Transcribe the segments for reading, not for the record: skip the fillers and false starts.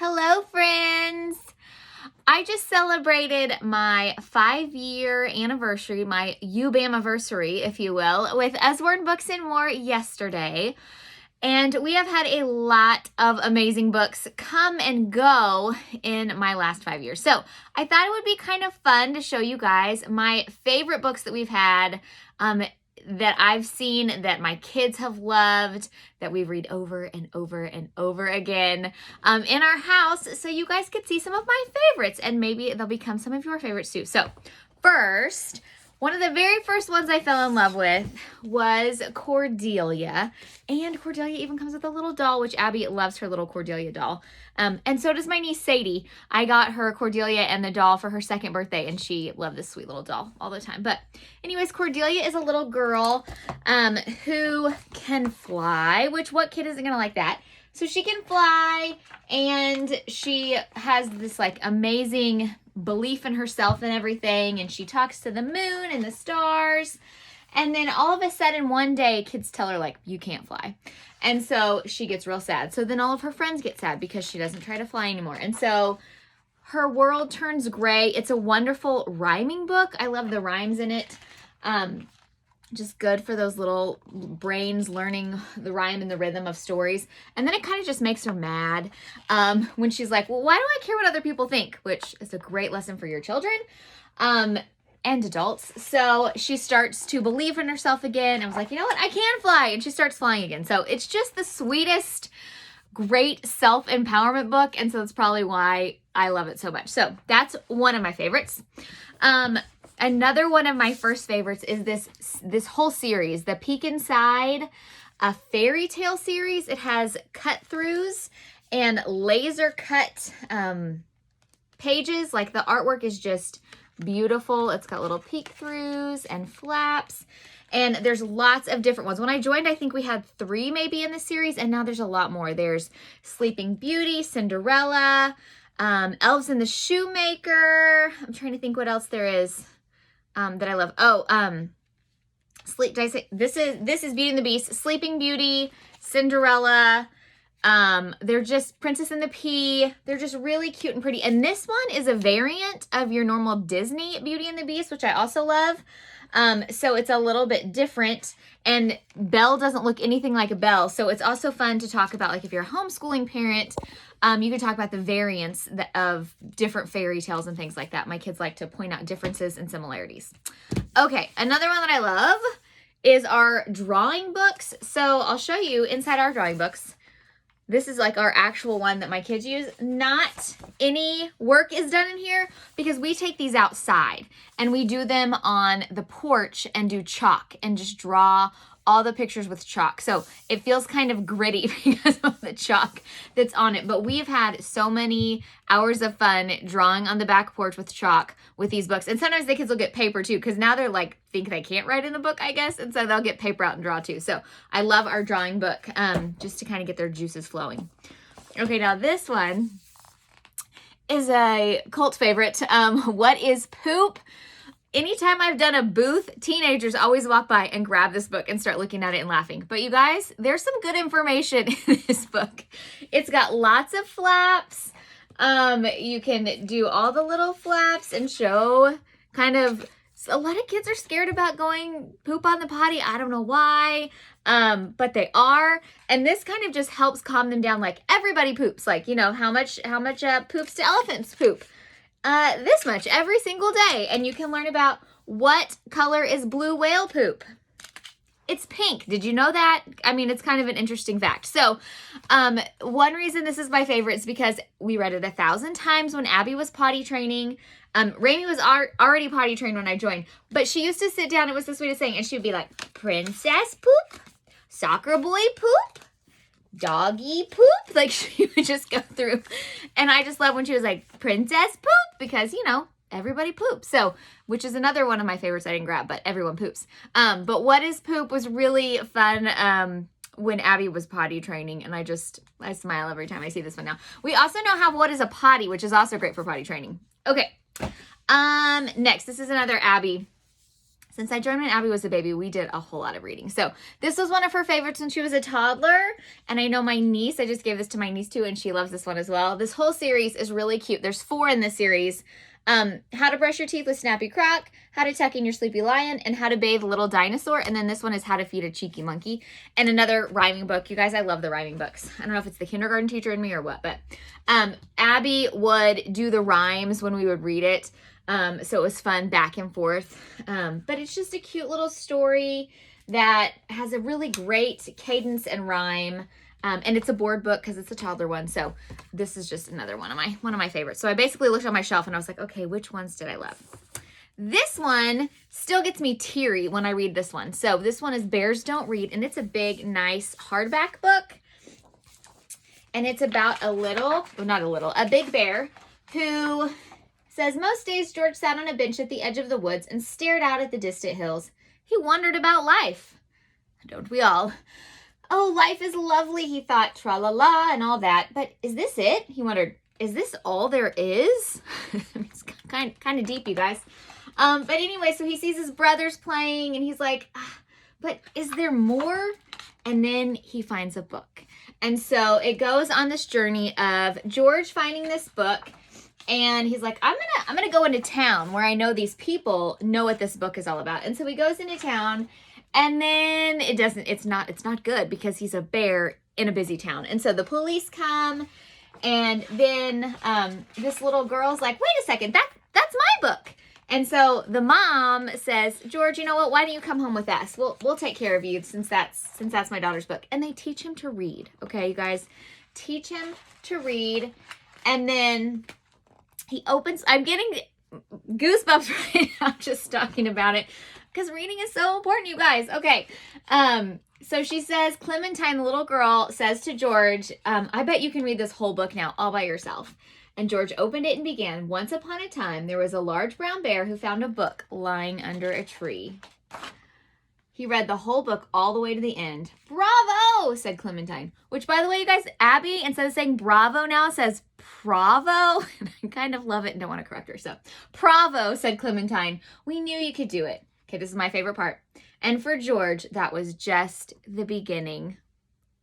Hello, friends. I just celebrated my 5-year anniversary, my UBAMiversary, if you will, with Usborne Books More yesterday. And we have had a lot of amazing books come and go in my last 5 years. So I thought it would be kind of fun to show you guys my favorite books that we've had, that I've seen, that my kids have loved, that we read over and over and over again in our house, so you guys could see some of my favorites, and maybe they'll become some of your favorites too. So first, one of the very first ones I fell in love with was Cordelia. And Cordelia even comes with a little doll, which Abby loves her little Cordelia doll. And so does my niece Sadie. I got her Cordelia and the doll for her 2nd birthday, and she loved this sweet little doll all the time. But anyways, Cordelia is a little girl who can fly, which what kid isn't going to like that? So she can fly, and she has this like amazing belief in herself and everything, and she talks to the moon and the stars, and then all of a sudden one day kids tell her like, you can't fly, and so she gets real sad. So then all of her friends get sad because she doesn't try to fly anymore, and so her world turns gray. It's a wonderful rhyming book. I love the rhymes in it. Just good for those little brains learning the rhyme and the rhythm of stories. And then it kind of just makes her mad when she's like, well, why do I care what other people think? Which is a great lesson for your children and adults. So she starts to believe in herself again. I was like, you know what? I can fly. And she starts flying again. So it's just the sweetest, great self-empowerment book. And so that's probably why I love it so much. So that's one of my favorites. Another one of my first favorites is this whole series, the Peek Inside, a fairy tale series. It has cut-throughs and laser cut pages. Like the artwork is just beautiful. It's got little peek-throughs and flaps. And there's lots of different ones. When I joined, I think we had 3 maybe in the series, and now there's a lot more. There's Sleeping Beauty, Cinderella, Elves and the Shoemaker. I'm trying to think what else there is. That I love. Did I say this is Beauty and the Beast, Sleeping Beauty, Cinderella. They're just Princess and the Pea. They're just really cute and pretty. And this one is a variant of your normal Disney Beauty and the Beast, which I also love. So it's a little bit different, and Belle doesn't look anything like a Belle. So it's also fun to talk about, like if you're a homeschooling parent, you can talk about the variants of different fairy tales and things like that. My kids like to point out differences and similarities. Okay, another one that I love is our drawing books. So I'll show you inside our drawing books. This is like our actual one that my kids use. Not any work is done in here because we take these outside and we do them on the porch and do chalk and just draw all the pictures with chalk. So it feels kind of gritty because of the chalk that's on it. But we've had so many hours of fun drawing on the back porch with chalk with these books. And sometimes the kids will get paper too, because now they're like, think they can't write in the book, I guess. And so they'll get paper out and draw too. So I love our drawing book just to kind of get their juices flowing. Okay, now this one is a cult favorite. What is Poop? Anytime I've done a booth, teenagers always walk by and grab this book and start looking at it and laughing. But you guys, there's some good information in this book. It's got lots of flaps. You can do all the little flaps and show kind of, a lot of kids are scared about going poop on the potty. I don't know why, but they are. And this kind of just helps calm them down. Like everybody poops. Like, you know, how much poops do elephants poop? This much every single day. And you can learn about what color is blue whale poop. It's pink. Did you know that? I mean, it's kind of an interesting fact. So, one reason this is my favorite is because we read it 1,000 times when Abby was potty training. Raimi was already potty trained when I joined, but she used to sit down. It was the sweetest thing. And she would be like, princess poop, soccer boy poop, doggy poop. Like she would just go through, and I just love when she was like princess poop, because you know everybody poops. So, which is another one of my favorites I didn't grab, but everyone poops. But what is Poop was really fun when Abby was potty training, and I smile every time I see this one now. We also now have What is a Potty, which is also great for potty training. Okay. Next, this is another Abby Since I joined when Abby was a baby, we did a whole lot of reading. So this was one of her favorites when she was a toddler. And I know my niece, I just gave this to my niece too, and she loves this one as well. This whole series is really cute. There's 4 in this series. How to brush your teeth with Snappy Croc, how to tuck in your sleepy lion, and how to bathe a little dinosaur. And then this one is how to feed a cheeky monkey. And another rhyming book. You guys, I love the rhyming books. I don't know if it's the kindergarten teacher in me or what, but Abby would do the rhymes when we would read it. So it was fun back and forth. But it's just a cute little story that has a really great cadence and rhyme. And it's a board book because it's a toddler one. So this is just another one of my favorites. So I basically looked on my shelf and I was like, okay, which ones did I love? This one still gets me teary when I read this one. So this one is Bears Don't Read, and it's a big, nice hardback book. And it's about a big bear who says, most days George sat on a bench at the edge of the woods and stared out at the distant hills. He wondered about life. Don't we all? Oh, life is lovely, he thought, tra-la-la and all that. But is this it? He wondered, is this all there is? It's kind of deep, you guys. But anyway, so he sees his brothers playing and he's like, but is there more? And then he finds a book. And so it goes on this journey of George finding this book. And he's like, I'm gonna go into town where I know these people know what this book is all about. And so he goes into town, and then it's not good because he's a bear in a busy town. And so the police come, and then this little girl's like, wait a second, that's my book. And so the mom says, George, you know what? Why don't you come home with us? We'll take care of you since that's my daughter's book. And they teach him to read. Okay, you guys, teach him to read. And then he opens, I'm getting goosebumps right now just talking about it because reading is so important, you guys. Okay. So she says, Clementine, the little girl, says to George, I bet you can read this whole book now all by yourself. And George opened it and began, once upon a time, there was a large brown bear who found a book lying under a tree. He read the whole book all the way to the end. Bravo, said Clementine. Which, by the way, you guys, Abby, instead of saying bravo now, says bravo. And I kind of love it and don't want to correct her. So, bravo, said Clementine. We knew you could do it. Okay, this is my favorite part. And for George, that was just the beginning.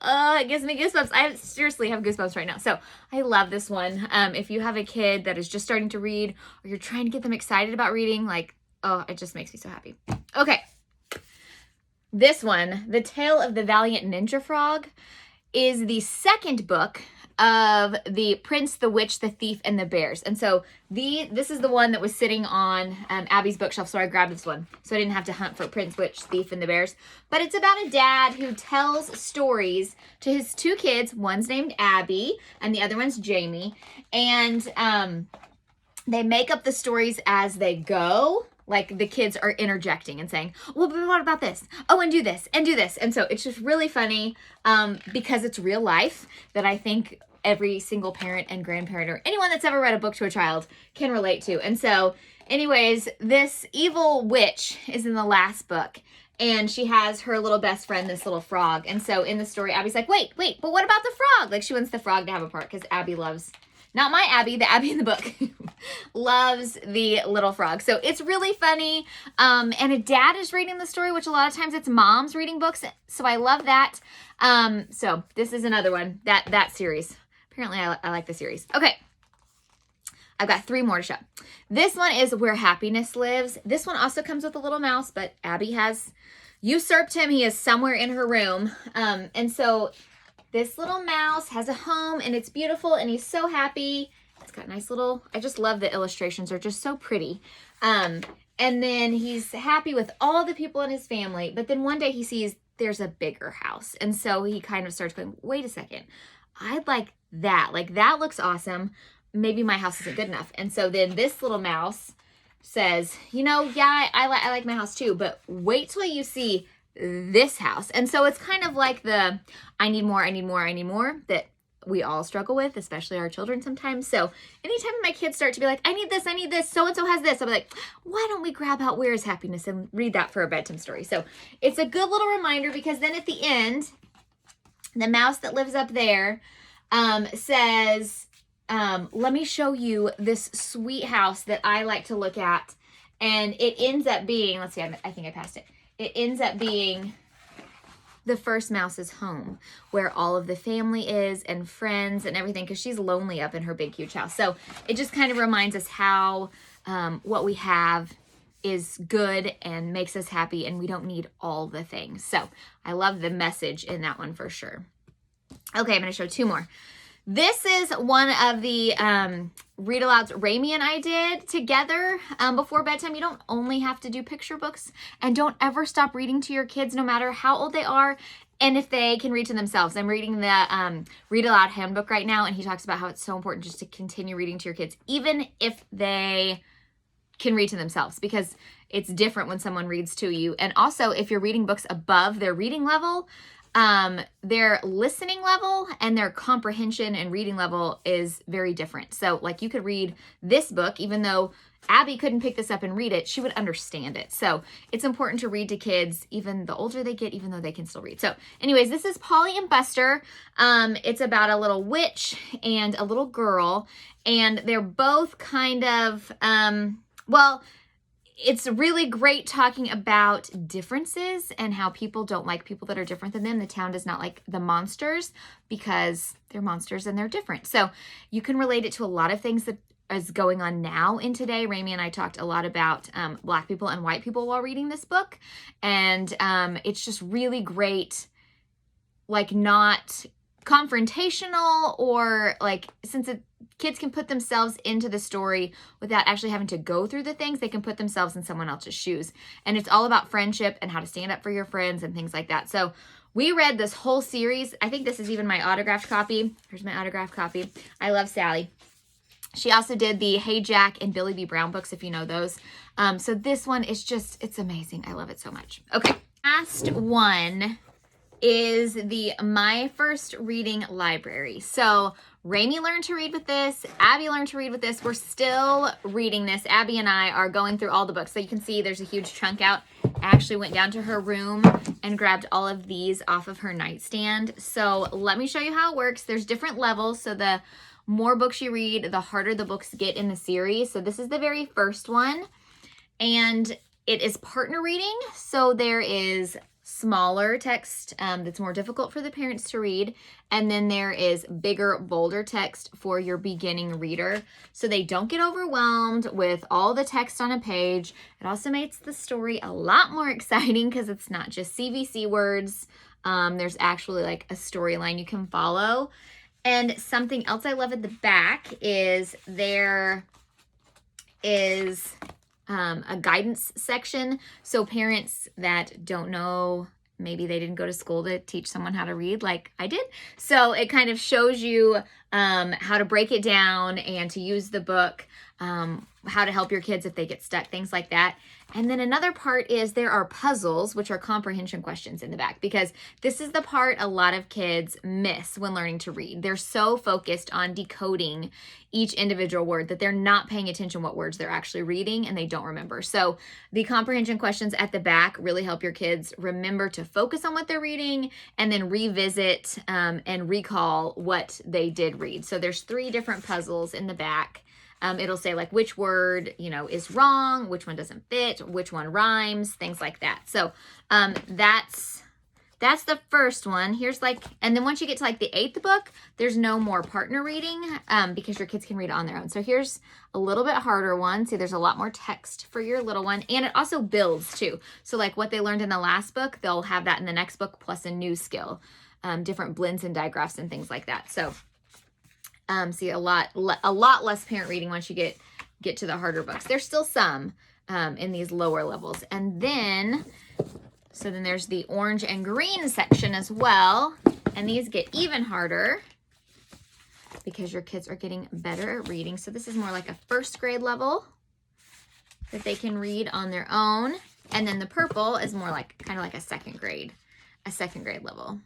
It gives me goosebumps. I seriously have goosebumps right now. So I love this one. If you have a kid that is just starting to read or you're trying to get them excited about reading, like, oh, it just makes me so happy. Okay. This one, The Tale of the Valiant Ninja Frog, is the second book of the Prince, the Witch, the Thief, and the Bears. And so this is the one that was sitting on Abby's bookshelf, so I grabbed this one. So I didn't have to hunt for Prince, Witch, Thief, and the Bears. But it's about a dad who tells stories to his 2 kids. One's named Abby, and the other one's Jamie. And they make up the stories as they go. Like the kids are interjecting and saying, well, but what about this? Oh, and do this and do this. And so it's just really funny because it's real life that I think every single parent and grandparent or anyone that's ever read a book to a child can relate to. And so anyways, this evil witch is in the last book and she has her little best friend, this little frog. And so in the story, Abby's like, wait, but what about the frog? Like she wants the frog to have a part because Abby loves, not my Abby, the Abby in the book, loves the little frog. So it's really funny. And a dad is reading the story, which a lot of times it's moms reading books. So I love that. So this is another one, that series. Apparently I like the series. Okay. I've got 3 more to show. This one is Where Happiness Lives. This one also comes with a little mouse, but Abby has usurped him. He is somewhere in her room. And so this little mouse has a home and it's beautiful and he's so happy. It's got nice little, I just love the illustrations. They're just so pretty. And then he's happy with all the people in his family. But then one day he sees there's a bigger house. And so he kind of starts going, wait a second. I'd like that. Like that looks awesome. Maybe my house isn't good enough. And so then this little mouse says, you know, yeah, I like my house too, but wait till you see this house. And so it's kind of like the I need more that we all struggle with, especially our children sometimes. So anytime my kids start to be like, I need this, so-and-so has this, I'll be like, why don't we grab out Where is Happiness and read that for a bedtime story? So it's a good little reminder because then at the end, the mouse that lives up there says, let me show you this sweet house that I like to look at And it ends up being, let's see, I think I passed it. It ends up being the first mouse's home, where all of the family is and friends and everything, because she's lonely up in her big, huge house. So it just kind of reminds us how what we have is good and makes us happy, and we don't need all the things. So I love the message in that one for sure. Okay, I'm going to show two more. This is one of the read alouds Rami and I did together before bedtime. You don't only have to do picture books, and don't ever stop reading to your kids no matter how old they are and if they can read to themselves. I'm reading the read aloud handbook right now, and he talks about how it's so important just to continue reading to your kids, even if they can read to themselves, because it's different when someone reads to you. And also, if you're reading books above their reading level, their listening level and their comprehension and reading level is very different. So like you could read this book, even though Abby couldn't pick this up and read it, she would understand it. So it's important to read to kids, even the older they get, even though they can still read. So anyways, this is Polly and Buster. It's about a little witch and a little girl, and they're both kind of, well, it's really great talking about differences and how people don't like people that are different than them. The town does not like the monsters because they're monsters and they're different. So you can relate it to a lot of things that is going on now in today. Rami and I talked a lot about Black people and white people while reading this book. And it's just really great, like not confrontational, or like, since kids can put themselves into the story without actually having to go through the things, they can put themselves in someone else's shoes. And it's all about friendship and how to stand up for your friends and things like that. So we read this whole series. I think this is even my autographed copy. Here's my autographed copy. I love Sally. She also did the Hey Jack and Billy B. Brown books, if you know those. So this one is just, it's amazing. I love it so much. Okay, last one is the My First Reading Library. So Rami learned to read with this. Abby learned to read with this. We're still reading this. Abby and I are going through all the books. So you can see there's a huge chunk out. I actually went down to her room and grabbed all of these off of her nightstand. So let me show you how it works. There's different levels. So the more books you read, the harder the books get in the series. So this is the very first one. And it is partner reading. So there is smaller text that's more difficult for the parents to read. And then there is bigger, bolder text for your beginning reader, so they don't get overwhelmed with all the text on a page. It also makes the story a lot more exciting because it's not just CVC words. There's actually like a storyline you can follow. And something else I love at the back is there is a guidance section. So parents that don't know, maybe they didn't go to school to teach someone how to read like I did. So it kind of shows you how to break it down and to use the book, how to help your kids if they get stuck, things like that. And then another part is there are puzzles, which are comprehension questions in the back, because this is the part a lot of kids miss when learning to read. They're so focused on decoding each individual word that they're not paying attention what words they're actually reading, and they don't remember. So the comprehension questions at the back really help your kids remember to focus on what they're reading and then revisit and recall what they did read. So there's 3 different puzzles in the back. It'll say like which word, is wrong, which one doesn't fit, which one rhymes, things like that. So that's the first one. Here's and then once you get to the 8th book, there's no more partner reading because your kids can read it on their own. So here's a little bit harder one. See, there's a lot more text for your little one, and it also builds too. So what they learned in the last book, they'll have that in the next book plus a new skill, different blends and digraphs and things like that. So see a lot less parent reading once you get to the harder books. There's still some in these lower levels. And then, so then there's the orange and green section as well. And these get even harder because your kids are getting better at reading. So this is more like a 1st grade level that they can read on their own. And then the purple is more kind of like a 2nd grade level.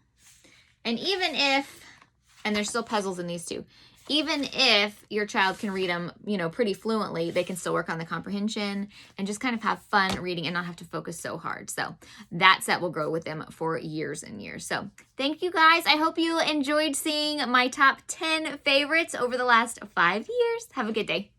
And even if, and there's still puzzles in these too, even if your child can read them, pretty fluently, they can still work on the comprehension and just kind of have fun reading and not have to focus so hard. So that set will grow with them for years and years. So thank you guys. I hope you enjoyed seeing my top 10 favorites over the last 5 years. Have a good day.